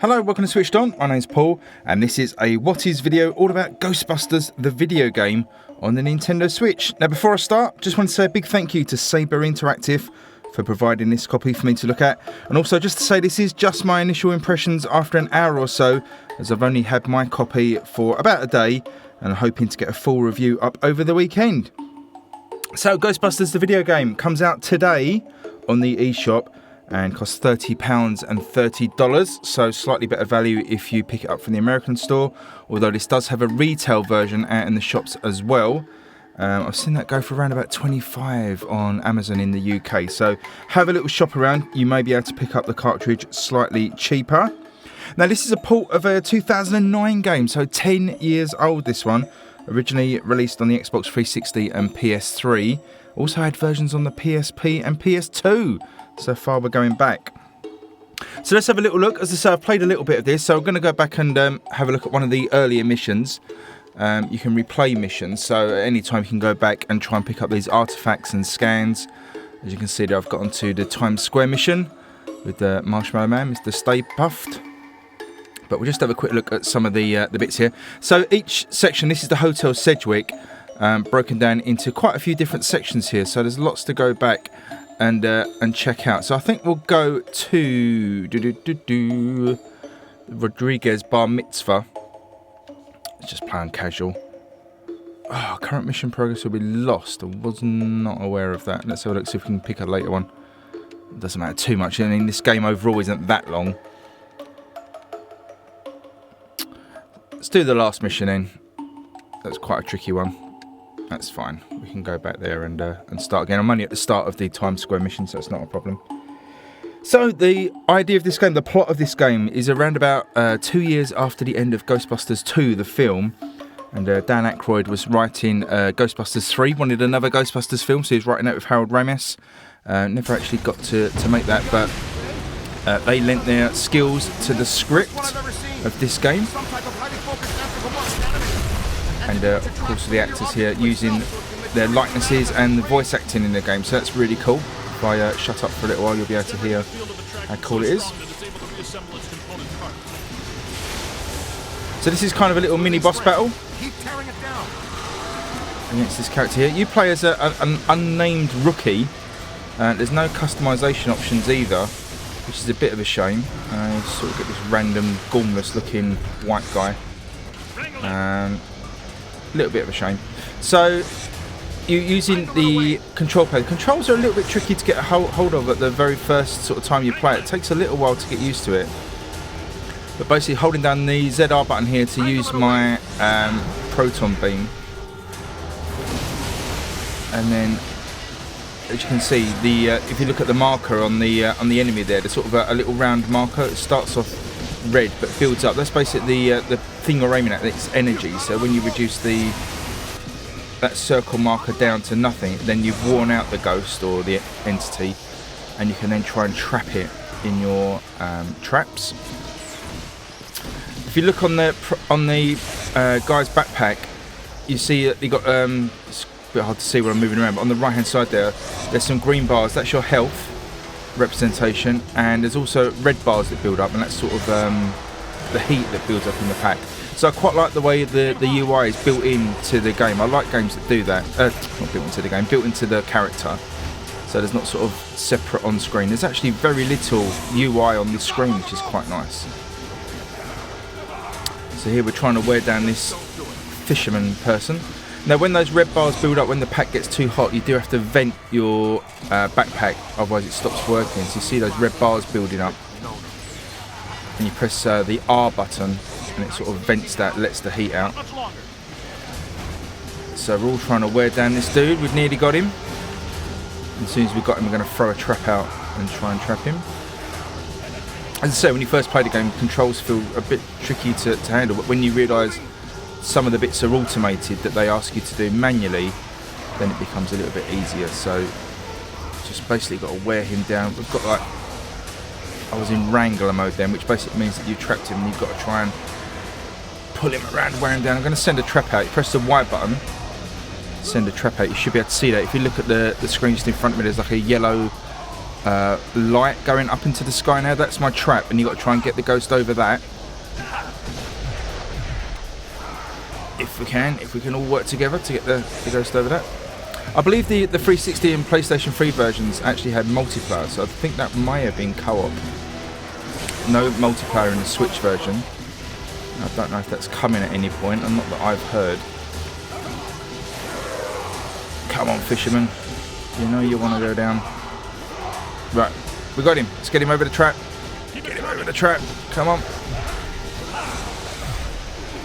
Hello, welcome to Switched On. My name's Paul, and this is a What Is video all about Ghostbusters The Video Game on the Nintendo Switch. Now, before I start, just want to say a big thank you to Sabre Interactive for providing this copy for me to look at. And also just to say this is just my initial impressions after an hour or so, as I've only had my copy for about a day, and I'm hoping to get a full review up over the weekend. So, Ghostbusters The Video Game comes out today on the eShop and costs £30 and $30, so slightly better value if you pick it up from the American store, although this does have a retail version out in the shops as well. I've seen that go for around about $25 on Amazon in the UK, so have a little shop around. You may be able to pick up the cartridge slightly cheaper. Now, this is a port of a 2009 game, so 10 years old this one. Originally released on the Xbox 360 and PS3. Also had versions on the PSP and PS2. So far we're going back. So let's have a little look. As I say, I've played a little bit of this, so I'm going to go back and have a look at one of the earlier missions. You can replay missions, so at any time you can go back and try and pick up these artifacts and scans. As you can see there, I've got onto the Times Square mission with the Marshmallow Man, Mr. Stay Puffed. But we'll just have a quick look at some of the bits here. So each section, this is the Hotel Sedgwick, broken down into quite a few different sections here. So there's lots to go back and check out. So I think we'll go to Rodriguez Bar Mitzvah. Let's just play on casual. Oh, current mission progress will be lost. I was not aware of that. Let's have a look, see if we can pick a later one. It doesn't matter too much. I mean, this game overall isn't that long. Let's do the last mission then. That's quite a tricky one. That's fine. We can go back there and start again. I'm only at the start of the Times Square mission, so it's not a problem. So the idea of this game, the plot of this game, is around about 2 years after the end of Ghostbusters 2, the film. And Dan Aykroyd was writing Ghostbusters 3, wanted another Ghostbusters film, so he was writing that with Harold Ramis. Never actually got to make that, but they lent their skills to the script of this game. And of course the actors here using their likenesses and the voice acting in the game, so that's really cool. If I shut up for a little while, you'll be able to hear how cool it is. So this is kind of a little mini boss battle against this character here. You play as an unnamed rookie. There's no customization options either, which is a bit of a shame. You sort of get this random gormless looking white guy. A little bit of a shame. So you're using the control pad. The controls are a little bit tricky to get a hold of at the very first sort of time you play it. It takes a little while to get used to it. But basically holding down the ZR button here to use my proton beam. And then, as you can see, the if you look at the marker on the enemy there, there's sort of a little round marker. It starts off red but builds up. That's basically the thing you're aiming at, its energy. So when you reduce that circle marker down to nothing, then you've worn out the ghost or the entity, and you can then try and trap it in your traps. If you look on the guy's backpack, you see that you got it's a bit hard to see when I'm moving around, but on the right hand side there's some green bars. That's your health representation, and there's also red bars that build up, and that's sort of the heat that builds up in the pack. So I quite like the way the UI is built into the game. I like games that do that. Not built into the game, built into the character. So there's not sort of separate on screen. There's actually very little UI on this screen, which is quite nice. So here we're trying to wear down this fisherman person. Now when those red bars build up, when the pack gets too hot, you do have to vent your backpack, otherwise it stops working. So you see those red bars building up, and you press the R button and it sort of vents that, lets the heat out. So we're all trying to wear down this dude. We've nearly got him. As soon as we've got him, we're going to throw a trap out and try and trap him. As I say, when you first play the game, controls feel a bit tricky to handle, but when you realise some of the bits are automated that they ask you to do manually, then it becomes a little bit easier. So just basically got to wear him down. We've got like, I was in wrangler mode then, which basically means that you trapped him and you've got to try and pull him around, wear him down. I'm going to send a trap out. You press the Y button, send a trap out. You should be able to see that. If you look at the screen just in front of me, there's like a yellow light going up into the sky now. That's my trap, and you've got to try and get the ghost over that. If we can all work together to get the ghost over that. I believe the 360 and PlayStation 3 versions actually had multiplayer, so I think that may have been co-op. No multiplayer in the Switch version. I don't know if that's coming at any point, and not that I've heard. Come on, fisherman. You know you want to go down. Right, we got him. Let's get him over the trap. Get him over the trap. Come on.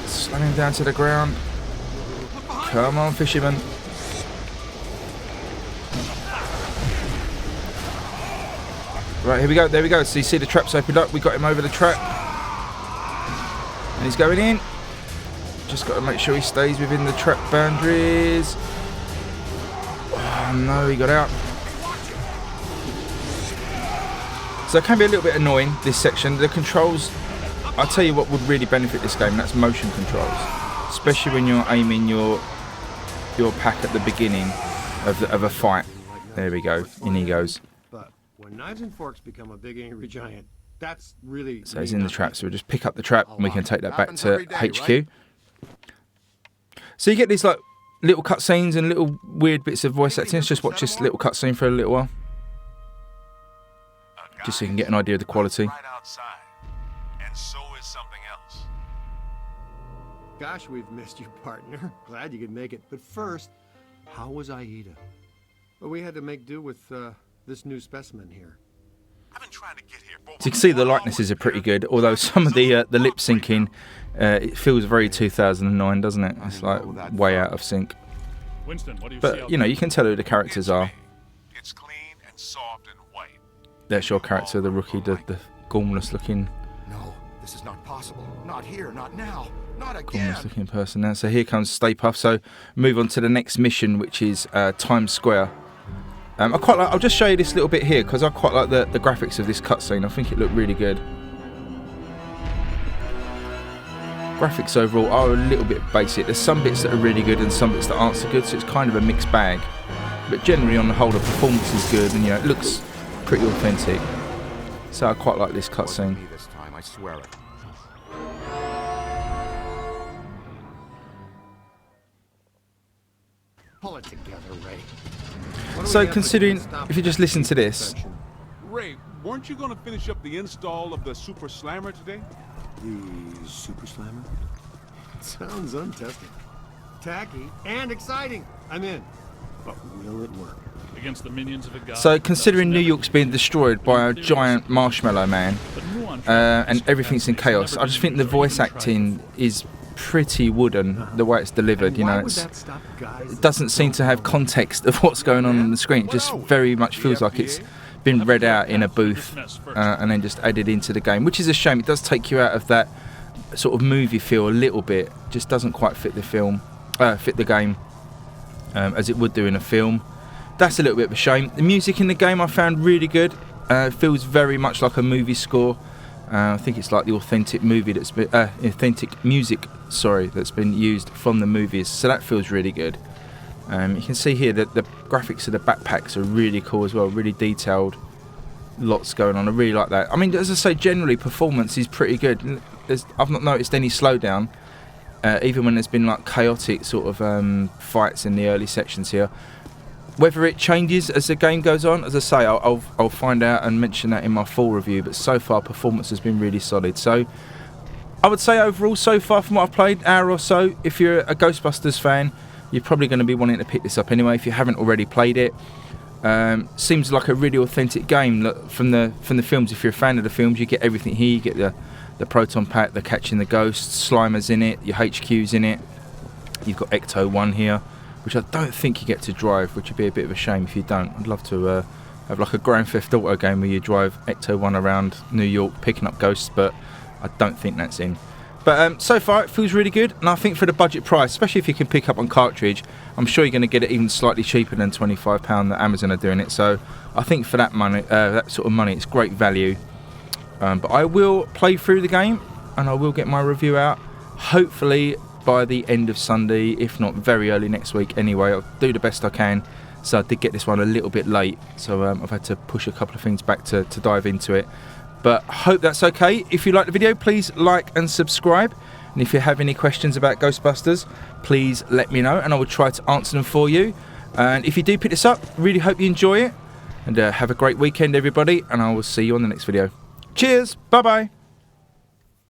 Slam him down to the ground. Come on, fisherman. Right, here we go. There we go. So you see the trap's opened up. We got him over the trap. And he's going in. Just got to make sure he stays within the trap boundaries. Oh no, he got out. So it can be a little bit annoying, this section. The controls, I'll tell you what would really benefit this game, and that's motion controls. Especially when you're aiming your pack at the beginning of a fight. There we go. In he goes. But when knives and forks become a big angry giant, that's really... So he's in the trap, so we'll just pick up the trap and we can take that back to HQ. Right? So you get these like little cutscenes and little weird bits of voice acting. Let's just watch this little cutscene for a little while. Just so you can get an idea of the quality. Right outside. And so is something else. Gosh, we've missed you, partner. Glad you could make it. But first, how was Aida? Well, we had to make do with this new specimen here. I've been trying to get here. So you can see the likenesses are pretty good, although some of the lip syncing, it feels very 2009, doesn't it? It's like way out of sync. Winston, what do you But you know, you can tell who the characters are. It's clean and soft and white. There's your character, the rookie, the gormless looking. No, this is not possible. Not here, not now, not again. Gormless looking person now. So here comes Stay Puft. So move on to the next mission, which is Times Square. I quite like. I'll just show you this little bit here because I quite like the graphics of this cutscene. I think it looked really good. Graphics overall are a little bit basic. There's some bits that are really good and some bits that aren't so good, so it's kind of a mixed bag. But generally, on the whole, the performance is good, and you know, it looks pretty authentic. So I quite like this cutscene. This time, I swear it. Pull it together, Ray. So considering, if you just listen to this, Ray, weren't you going to finish up the install of the Super Slammer today? The Super Slammer? Sounds untested. Tacky and exciting. I'm in. But will it work? Against the minions of a god. so considering New York's being destroyed by a giant marshmallow man, and everything's in chaos, I just think the voice acting is pretty wooden, the way it's delivered. You know, it doesn't seem to have context of what's going on the screen. It just very much feels like it's been read out in a booth and then just added into the game, which is a shame. It does take you out of that sort of movie feel a little bit. Just doesn't quite fit the film, fit the game as it would do in a film. That's a little bit of a shame. The music in the game I found really good. It feels very much like a movie score. I think it's like the authentic movie that's been authentic music, that's been used from the movies. So that feels really good. You can see here that the graphics of the backpacks are really cool as well, really detailed. Lots going on. I really like that. I mean, as I say, generally performance is pretty good. I've not noticed any slowdown, even when there's been like chaotic sort of fights in the early sections here. Whether it changes as the game goes on, as I say, I'll find out and mention that in my full review. But so far, performance has been really solid. So I would say overall, so far from what I've played, hour or so, if you're a Ghostbusters fan, you're probably going to be wanting to pick this up anyway if you haven't already played it. Seems like a really authentic game. Look, from the films. If you're a fan of the films, you get everything here. You get the proton pack, the catching the ghosts, Slimer's in it, your HQ's in it. You've got Ecto 1 here, which I don't think you get to drive, which would be a bit of a shame if you don't. I'd love to have like a Grand Theft Auto game where you drive Ecto 1 around New York picking up ghosts, but I don't think that's in. But so far it feels really good, and I think for the budget price, especially if you can pick up on cartridge, I'm sure you're going to get it even slightly cheaper than £25 that Amazon are doing it. So I think for that money, that sort of money, it's great value. But I will play through the game, and I will get my review out, hopefully by the end of Sunday, if not very early next week anyway. I'll do the best I can so I did get this one a little bit late, so I've had to push a couple of things back to dive into it. But I hope that's okay. If you like the video, please like and subscribe. And if you have any questions about Ghostbusters, please let me know and I will try to answer them for you. And if you do pick this up, really hope you enjoy it. And have a great weekend, everybody, and I will see you on the next video. Cheers, bye-bye.